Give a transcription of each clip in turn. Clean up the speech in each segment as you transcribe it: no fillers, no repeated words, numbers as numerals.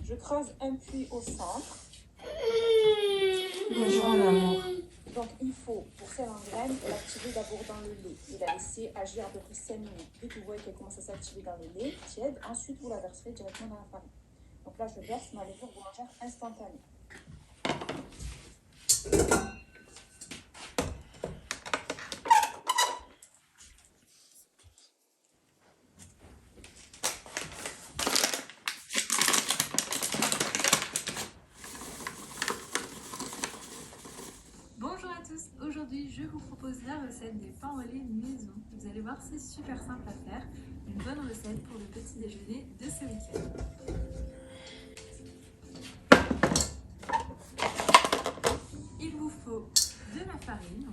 Je creuse un puits au centre. Bonjour mon amour. Donc il faut, pour faire en graine, l'activer d'abord dans le lait et la laisser agir à peu près 5 minutes. Dès que vous voyez qu'elle commence à s'activer dans le lait tiède, ensuite vous la verserez directement dans la farine. Donc là je verse ma levure boulangère instantanée. Bonjour à tous, aujourd'hui je vous propose la recette des pains au lait maison. Vous allez voir, c'est super simple à faire, une bonne recette pour le petit déjeuner de ce week-end. Il vous faut de la farine.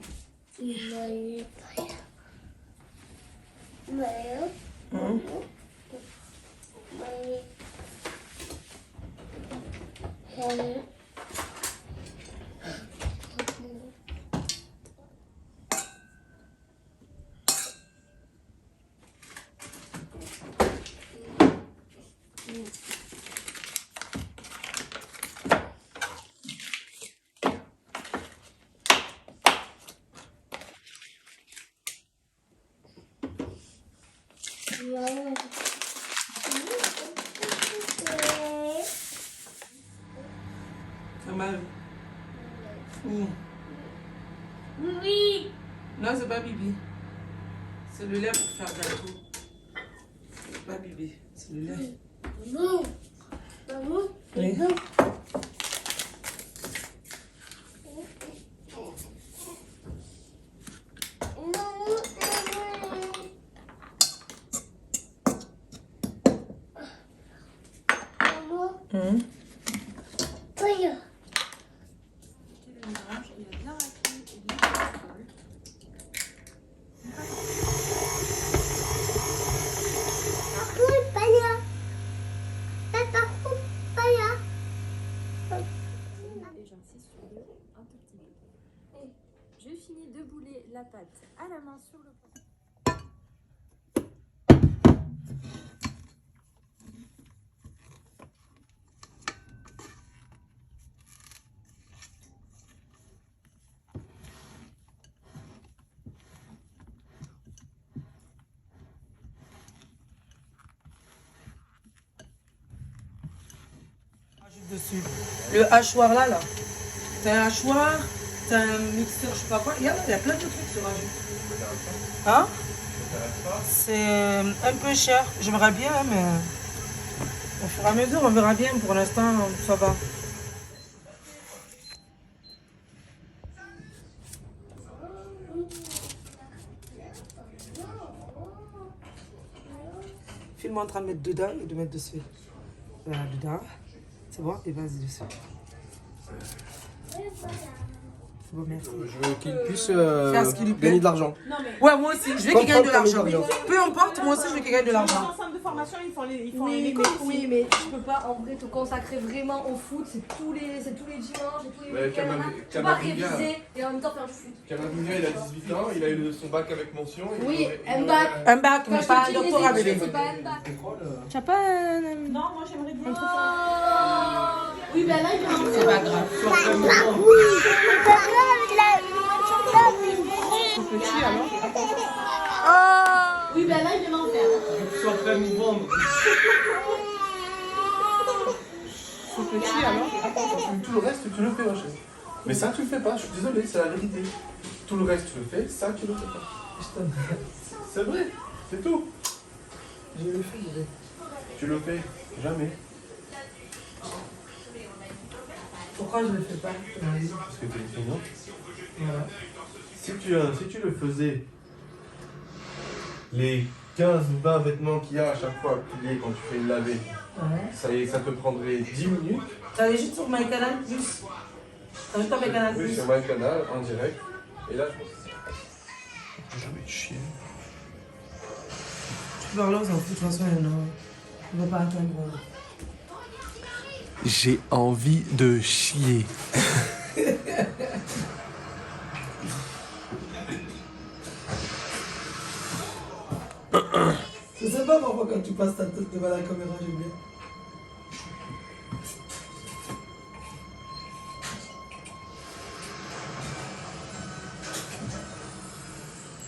Amal. Oui. Oui. Non, c'est pas Bibi. C'est le lait pour faire gâteau. C'est pas Bibi, c'est le lait. Non. Maman. Oui. Non. Hum. Voyons. Le mélange, il a bien raclé et bien casserole. Et j'insiste sur le un tout petit peu. Je finis de bouler la pâte à la main sur le pot. Dessus. Le hachoir là. T'as un hachoir, t'as un mixeur, je sais pas quoi. Il y a plein de trucs sur Raju. Hein? C'est un peu cher. J'aimerais bien, mais au fur et à mesure, on verra bien. Pour l'instant, ça va. Filme-moi en train de mettre dedans et de mettre dessus. Voilà, dedans. C'est bon, et vas-y dessus. C'est bon, merci. Je veux qu'il puisse Faire ce qu'il lui plaît. gagner de l'argent. Non, mais Ouais, moi aussi, je veux qu'il gagne de l'argent. Comme Peu importe, moi aussi, je veux qu'il gagne de dans l'argent. l'ensemble de formation, ils font Oui, l'école aussi. oui, mais tu peux pas en vrai te consacrer vraiment au foot, c'est tous les dimanches et tous les Mais week-ends. Kamabinga- Tu peux pas Kamabinga- réviser et en même temps faire du foot. Kamabinga, il a 18 ans, il a eu son bac avec mention. et Oui, il un aurait- bac. Un bac, Quand mais je pas te un dis les doctorat, études, bébé. c'est pas un bac. Tu n'as pas un... Non, moi j'aimerais bien. Oui, ben là, il vient C'est pas grave. Trop petit, alors. Oui, ben là, il vient d'en faire. Sois prêt à nous vendre. Trop petit, alors. Tout le reste, tu le fais, ma chérie. Mais ça, tu le fais pas, je suis désolé, c'est la vérité. Tout le reste, tu le fais, ça, tu le fais pas. C'est vrai, c'est tout. Je le fais, bébé. Tu le fais jamais. Pourquoi je ne le fais pas? Parce que tu es feignant. Voilà. Si tu le faisais, les 15 ou 20 vêtements qu'il y a à chaque fois à plier quand tu fais une lavée, Ouais. ça te prendrait 10 minutes. Tu allais juste sur My Canal Plus. T'as vu ton My Canal Oui, Plus? sur mon canal, en direct. Et là, je pense. Jamais de chier. Vers là, on s'en fout, de toute façon, il ne va pas attendre. J'ai envie de chier. Je sais pas pourquoi quand tu passes ta tête devant la caméra, j'aime bien.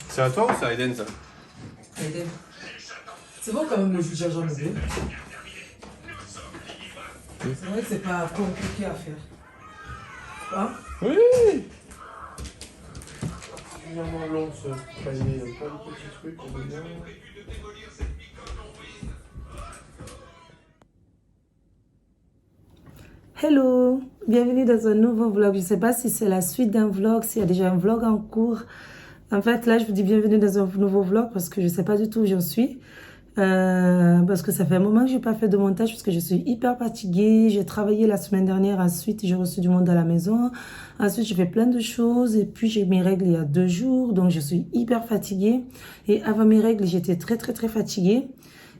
C'est à toi ou c'est à Eden ça? Aiden. C'est bon quand même le jus jamais bleu. C'est vrai que c'est pas compliqué à faire. Hein? Oui. C'est vraiment long ce panier, il y a plein de petits trucs qu'on veut bien. Hello, bienvenue dans un nouveau vlog. Je ne sais pas si c'est la suite d'un vlog, s'il y a déjà un vlog en cours. En fait, là, je vous dis bienvenue dans un nouveau vlog parce que je ne sais pas du tout où j'en suis. Parce que ça fait un moment que je n'ai pas fait de montage parce que je suis hyper fatiguée. J'ai travaillé la semaine dernière, ensuite j'ai reçu du monde à la maison. Ensuite, j'ai fait plein de choses et puis j'ai eu mes règles il y a 2 jours. Donc, je suis hyper fatiguée. Et avant mes règles, j'étais très fatiguée.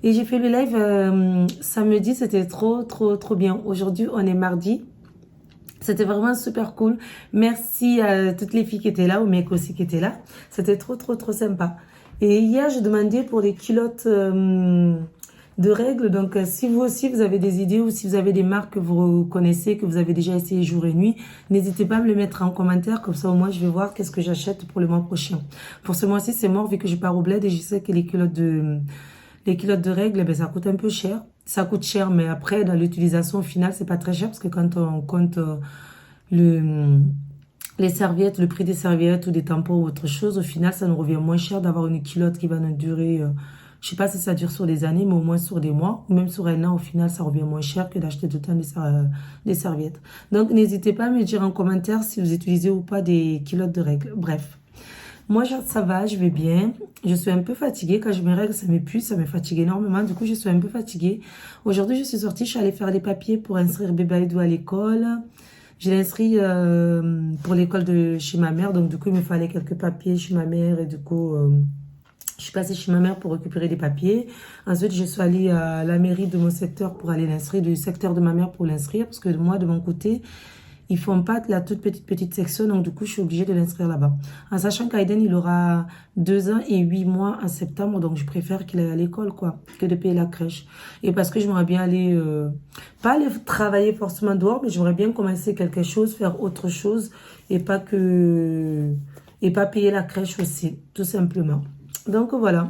Et j'ai fait le live samedi, c'était trop bien. Aujourd'hui, on est mardi. C'était vraiment super cool. Merci à toutes les filles qui étaient là, aux mecs aussi qui étaient là. C'était trop sympa. Et hier, j'ai demandé pour les culottes de règles. Donc, si vous aussi, vous avez des idées ou si vous avez des marques que vous connaissez, que vous avez déjà essayé jour et nuit, n'hésitez pas à me le mettre en commentaire. Comme ça, au moins, je vais voir qu'est-ce que j'achète pour le mois prochain. Pour ce mois-ci, c'est mort vu que je pars au bled et je sais que les culottes de règles, ben, ça coûte un peu cher. Ça coûte cher, mais après, dans l'utilisation, au final, c'est pas très cher parce que quand on compte les serviettes, le prix des serviettes ou des tampons ou autre chose, au final, ça nous revient moins cher d'avoir une culotte qui va nous durer, je sais pas si ça dure sur des années, mais au moins sur des mois, ou même sur un an, au final, ça revient moins cher que d'acheter tout le temps des serviettes. Donc, n'hésitez pas à me dire en commentaire si vous utilisez ou pas des culottes de règles. Bref. Moi, ça va, je vais bien. Je suis un peu fatiguée. Quand je me règle, ça m'épuise, ça me fatigue énormément. Du coup, je suis un peu fatiguée. Aujourd'hui, je suis sortie, je suis allée faire les papiers pour inscrire bébé Aïdou à l'école. Je l'ai inscrit pour l'école de chez ma mère. Donc, du coup, il me fallait quelques papiers chez ma mère. Et du coup, je suis passée chez ma mère pour récupérer des papiers. Ensuite, je suis allée à la mairie de mon secteur pour aller l'inscrire, du secteur de ma mère pour l'inscrire. Parce que moi, de mon côté, ils font pas la toute petite section, donc du coup, je suis obligée de l'inscrire là-bas. En sachant qu'Aiden, il aura 2 ans et 8 mois en septembre, donc je préfère qu'il aille à l'école, quoi, que de payer la crèche. Et parce que j'aimerais bien aller, pas aller travailler forcément dehors, mais j'aimerais bien commencer quelque chose, faire autre chose, et pas payer la crèche aussi, tout simplement. Donc voilà.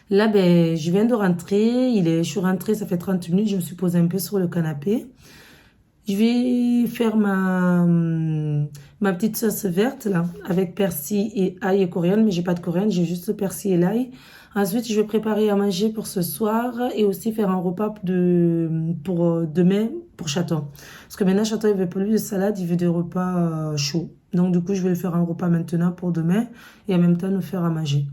Là, ben, je viens de rentrer, je suis rentrée, ça fait 30 minutes, je me suis posée un peu sur le canapé. Je vais faire ma petite sauce verte là, avec persil et ail et coriandre, mais j'ai pas de coriandre, j'ai juste le persil et l'ail. Ensuite, je vais préparer à manger pour ce soir et aussi faire un repas pour demain pour Chaton. Parce que maintenant, Chaton, il veut plus de salade, il veut des repas chauds. Donc, du coup, je vais lui faire un repas maintenant pour demain et en même temps nous faire à manger.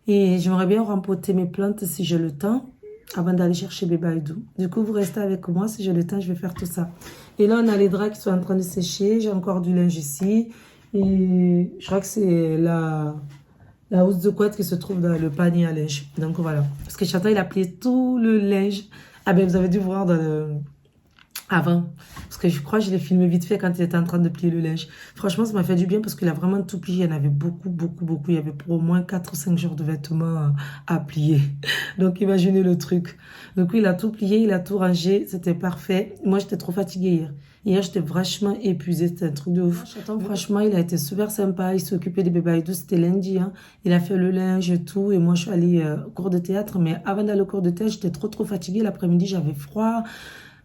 Et j'aimerais bien rempoter mes plantes si j'ai le temps avant d'aller chercher bébé Aïdou. Du coup, vous restez avec moi. Si j'ai le temps, je vais faire tout ça. Et là, on a les draps qui sont en train de sécher. J'ai encore du linge ici. Et je crois que c'est la housse de couette qui se trouve dans le panier à linge. Donc voilà. Parce que Chantal, il a plié tout le linge. Ah ben, vous avez dû voir avant. Parce que je crois que je l'ai filmé vite fait quand il était en train de plier le linge. Franchement, ça m'a fait du bien parce qu'il a vraiment tout plié. Il y en avait beaucoup, beaucoup, beaucoup. Il y avait pour au moins 4 ou 5 jours de vêtements à plier. Donc, imaginez le truc. Donc, il a tout plié, il a tout rangé. C'était parfait. Moi, j'étais trop fatiguée hier. Hier, j'étais vachement épuisée. C'était un truc de ouf. Chaton, franchement, il a été super sympa. Il s'est occupé des bébés et tout. C'était lundi. Hein. Il a fait le linge et tout. Et moi, je suis allée au cours de théâtre. Mais avant d'aller au cours de théâtre, j'étais trop fatiguée. L'après-midi, j'avais froid.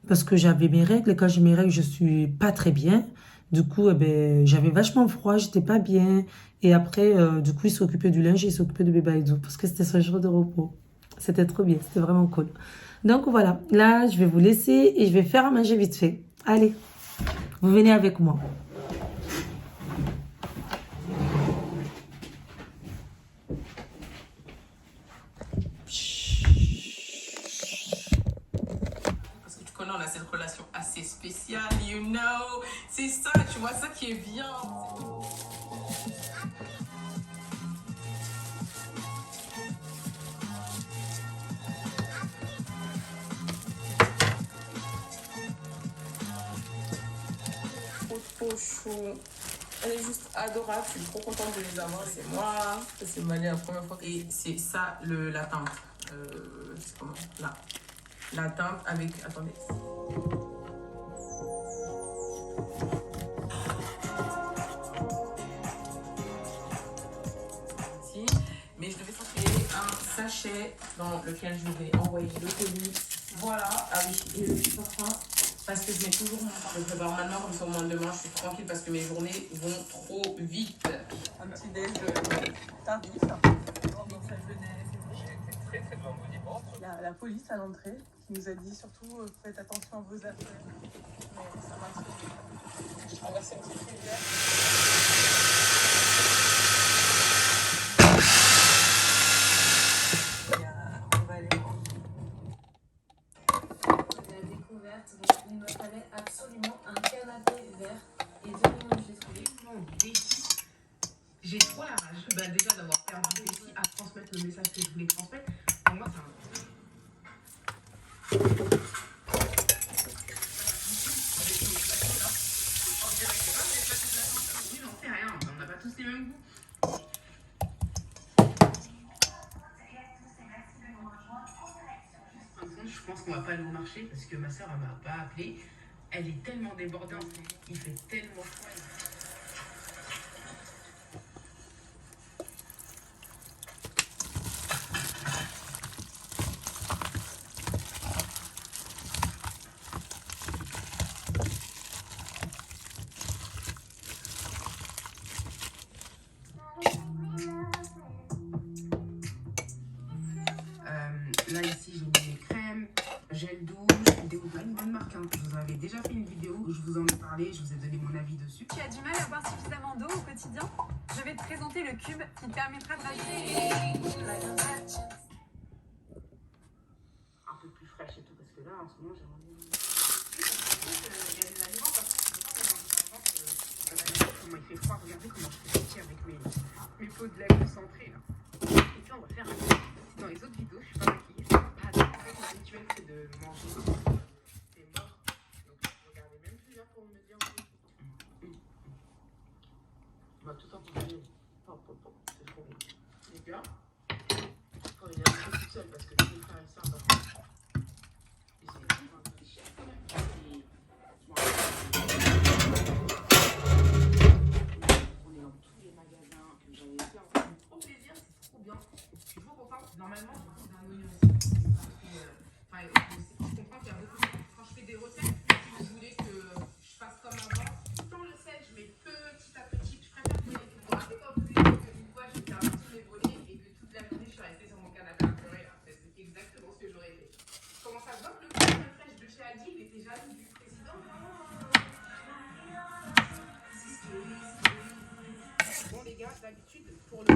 Parce que j'avais mes règles et quand j'ai mes règles, je suis pas très bien. Du coup, eh ben, j'avais vachement froid, j'étais pas bien. Et après, du coup, il s'occupait du linge et il s'occupait de bébé Aïdou parce que c'était son jour de repos. C'était trop bien, c'était vraiment cool. Donc voilà, là, je vais vous laisser et je vais faire à manger vite fait. Allez, vous venez avec moi. On a cette relation assez spéciale, you know. C'est ça, tu vois, ça qui est bien. Trop chou. Elle est juste adorable, je suis trop contente de les avoir. C'est moi, c'est Malé la première fois. Et c'est ça, la teinte. C'est comment là. La teinte avec... Attendez. Mais je devais sortir un sachet dans lequel je vais envoyer le colis. Voilà. Ah oui, et le parfum. Parce que je mets toujours mon parfum. Je prépare maintenant, comme ça au moins demain, je suis tranquille parce que mes journées vont trop vite. Un petit déj tardif. Donc ça venait très vendredi. La police à l'entrée qui nous a dit surtout faites attention à vos affaires. Mais ça marche. Je traverse une petite rivière. On va aller voir. La découverte, donc il me fallait absolument un canapé vert et 2 minutes j'ai trouvé. J'ai trop la rage déjà d'avoir perdu Betty à transmettre le message que je voulais transmettre. Pour moi, c'est un... J'en sais rien, on n'a pas tous les mêmes goûts. Je pense qu'on va pas aller au marché parce que ma soeur elle m'a pas appelé. Elle est tellement débordante, il fait tellement froid. Là ici j'ai mis des crèmes, gel douche, déodorant, une bonne marque. Hein. Je vous avais déjà fait une vidéo où je vous en ai parlé, je vous ai donné mon avis dessus. Tu as du mal à boire suffisamment d'eau au quotidien? Je vais te présenter le cube qui te permettra de Un peu plus fraîche et tout parce que là en ce moment j'ai envie de... Il y a des aliments parce que par exemple comment il fait froid, regardez comment je fais petit avec mes peaux de lait concentrées là. Et puis on va faire dans les autres vidéos, je suis pas maquillée, c'est pas mon rituel c'est de manger. C'est mort. Donc regardez même plus là pour me dire. Bah tout entendu. C'est trop bien. Les gars, il faut aller acheter tout seul parce que les frères et sœurs et c'est un peu cher quand même. On est dans tous les magasins que j'avais fait. Ça me fait trop plaisir, c'est trop bien. Je suis trop contente. Normalement, je pense d'un oignon aussi. Je comprends qu'il y a beaucoup de... Quand je fais des recettes, si vous voulez que a dit, il était jaloux du président. Bon les gars, d'habitude, pour le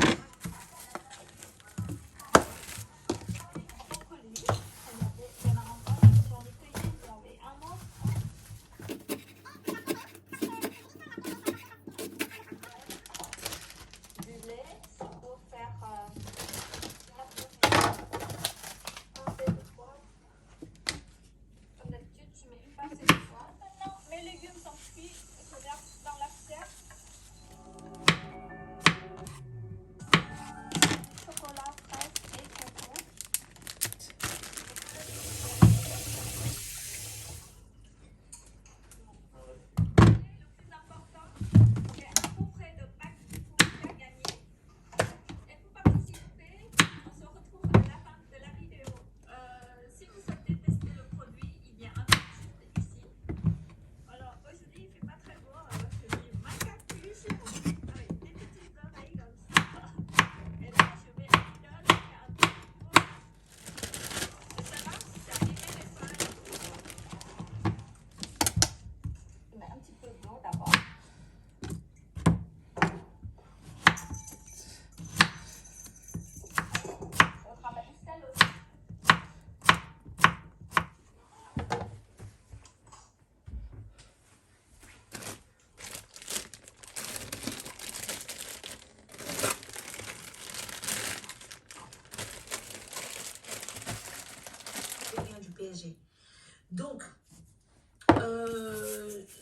Donc,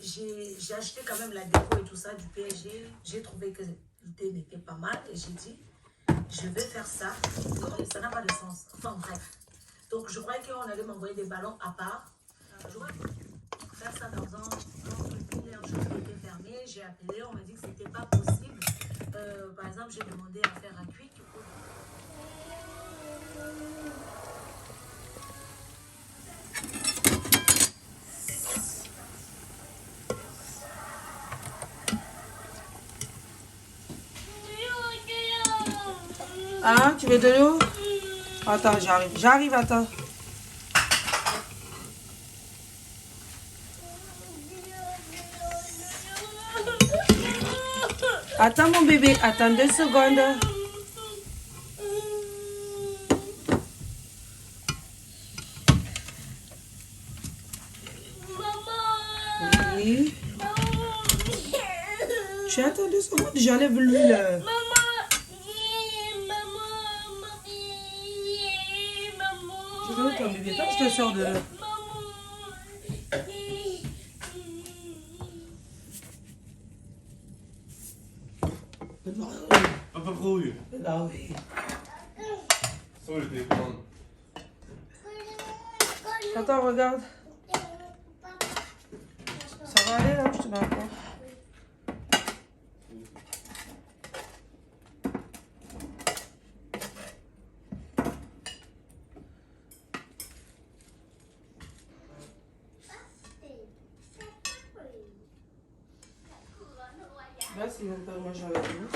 j'ai acheté quand même la déco et tout ça du PSG. J'ai trouvé que l'idée n'était pas mal et j'ai dit, je vais faire ça. Donc, ça n'a pas de sens. Enfin, bref. Donc, je croyais qu'on allait m'envoyer des ballons à part. Je voulais faire ça dans un chose qui était fermé. J'ai appelé, on m'a dit que c'était pas possible. Par exemple, j'ai demandé à faire un quick. Hein, tu veux de l'eau? Attends, j'arrive, attends. Attends mon bébé, attends 2 secondes. Oui. Tu attends 2 secondes, j'enlève l'huile. Je vais ton bébé, je te sors de là. Papa Brouille. Là, oui. Ça, je télécommande. Attends, regarde. Ça va aller là, je te mets encore. Là, c'est même pas moi, j'enlève l'eau.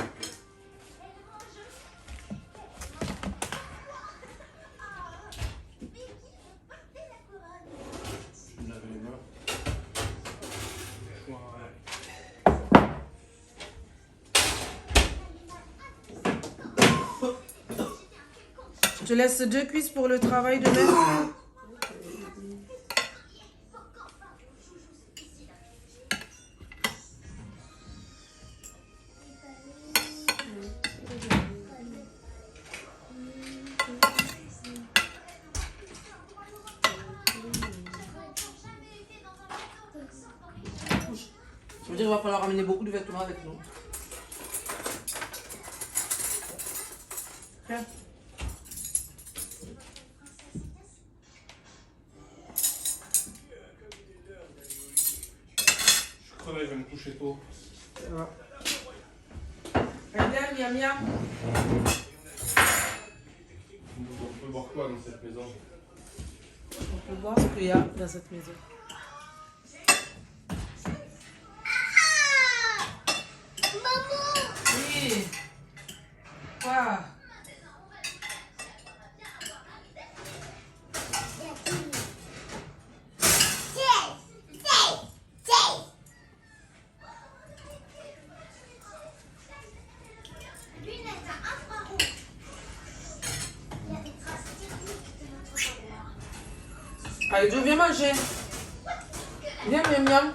Je te laisse 2 cuisses pour le travail de mer. Ça veut dire qu'il va falloir ramener beaucoup de vêtements avec nous. Tiens. Je crois que je vais me coucher tôt. Ça va. Regarde, miam miam. On peut boire quoi dans cette maison? On peut voir ce qu'il y a dans cette maison. Oui. Quoi? Allez, Joe, viens manger. Viens, miam miam.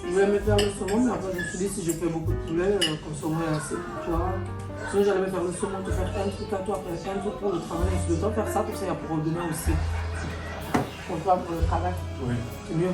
Je voulais me faire le saumon, mais après je me suis dit si je fais beaucoup de poulet, comme saumon est assez pour toi. Sinon j'allais me faire le saumon, te faire un truc à toi, après un truc pour le travail, ainsi de temps, faire ça, pour ça il y a pour demain aussi. Pour toi, pour le travail. Oui. C'est mieux.